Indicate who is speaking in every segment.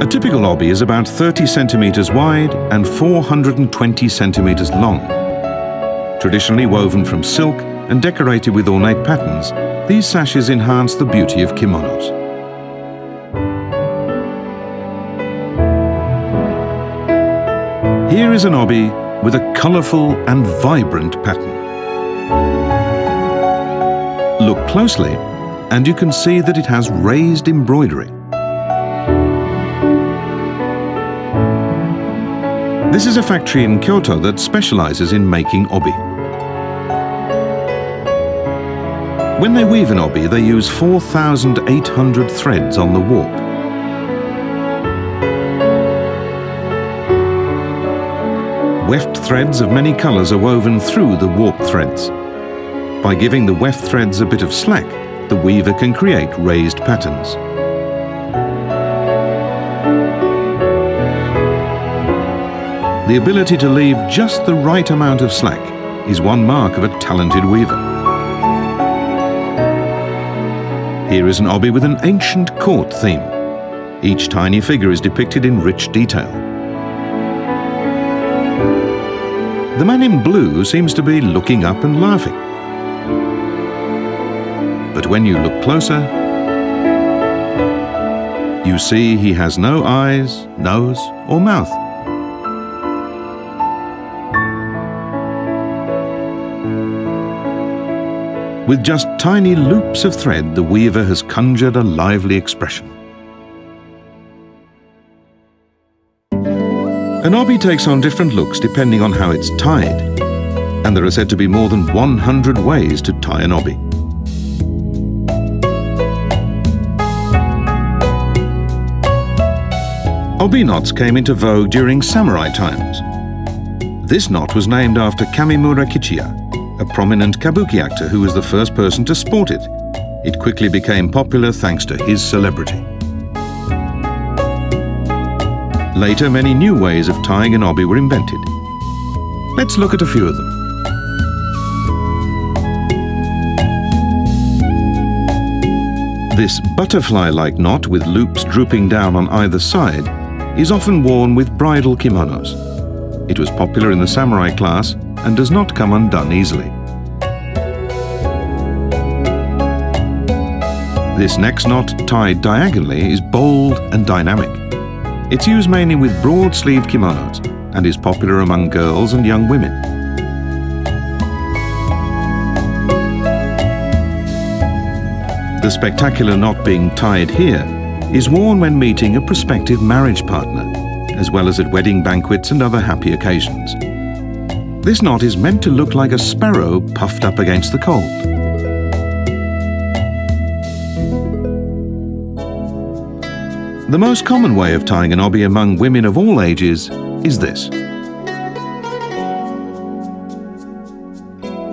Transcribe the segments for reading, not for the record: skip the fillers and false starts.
Speaker 1: A typical obi is about 30 centimeters wide and 420 centimeters long. Traditionally woven from silk and decorated with ornate patterns, these sashes enhance the beauty of kimonos. Here is an obi with a colourful and vibrant pattern. Look closely and you can see that it has raised embroidery. This is a factory in Kyoto that specializes in making obi. When they weave an obi, they use 4,800 threads on the warp. Weft threads of many colors are woven through the warp threads. By giving the weft threads a bit of slack, the weaver can create raised patterns. The ability to leave just the right amount of slack is one mark of a talented weaver. Here is an obi with an ancient court theme. Each tiny figure is depicted in rich detail. The man in blue seems to be looking up and laughing. But when you look closer, you see he has no eyes, nose, or mouth. With just tiny loops of thread, the weaver has conjured a lively expression. An obi takes on different looks depending on how it's tied, and there are said to be more than 100 ways to tie an obi. Obi knots came into vogue during samurai times. This knot was named after Kamimura Kichiya, a prominent kabuki actor who was the first person to sport it. It quickly became popular thanks to his celebrity. Later, many new ways of tying an obi were invented. Let's look at a few of them. This butterfly-like knot with loops drooping down on either side is often worn with bridal kimonos. It was popular in the samurai class and does not come undone easily. This next knot, tied diagonally, is bold and dynamic. It's used mainly with broad-sleeved kimonos and is popular among girls and young women. The spectacular knot being tied here is worn when meeting a prospective marriage partner, as well as at wedding banquets and other happy occasions. This knot is meant to look like a sparrow puffed up against the cold. The most common way of tying an obi among women of all ages is this.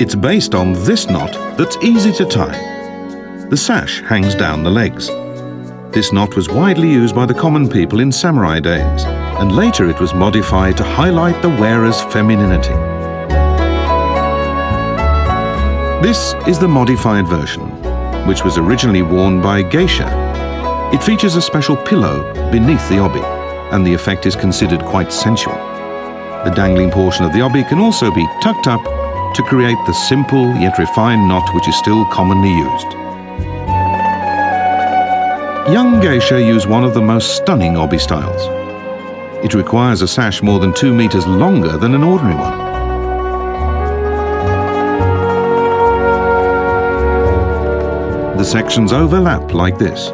Speaker 1: It's based on this knot that's easy to tie. The sash hangs down the legs. This knot was widely used by the common people in samurai days, and later it was modified to highlight the wearer's femininity. This is the modified version, which was originally worn by geisha. It features a special pillow beneath the obi, and the effect is considered quite sensual. The dangling portion of the obi can also be tucked up to create the simple yet refined knot which is still commonly used. Young geisha use one of the most stunning obi styles. It requires a sash more than 2 meters longer than an ordinary one. The sections overlap like this.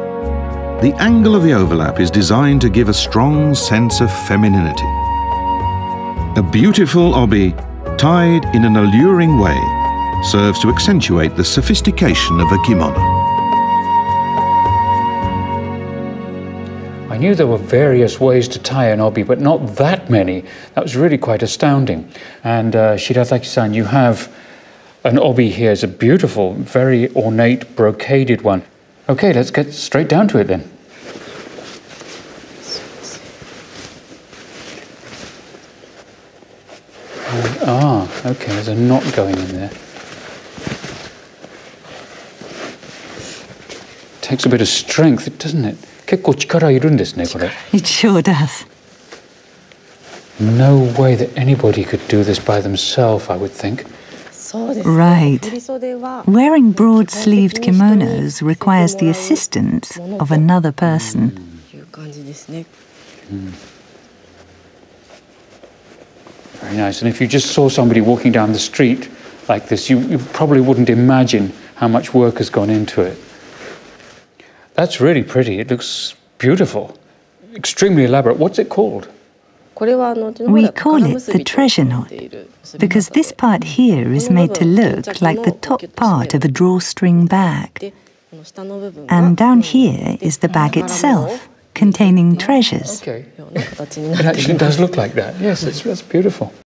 Speaker 1: The angle of the overlap is designed to give a strong sense of femininity. A beautiful obi, tied in an alluring way, serves to accentuate the sophistication of a kimono.
Speaker 2: I knew there were various ways to tie an obi, but not that many. That was really quite astounding. And Shirataki-san, you have an obi here. It's a beautiful, very ornate, brocaded one. Okay, let's get straight down to it then. Okay, there's a knot going in there. Takes a bit of strength, doesn't it? 結構力いるんですね、これ。
Speaker 3: It sure does.
Speaker 2: No way that anybody could do this by themselves, I would think.
Speaker 3: Right. Wearing broad-sleeved kimonos requires the assistance of another person.
Speaker 2: Very nice. And if you just saw somebody walking down the street like this, you probably wouldn't imagine how much work has gone into it. That's really pretty. It looks beautiful. Extremely elaborate. What's it called?
Speaker 3: We call it the treasure knot because this part here is made to look like the top part of a drawstring bag. And down here is the bag itself, containing treasures.
Speaker 2: Okay. It actually does look like that. Yes, that's beautiful.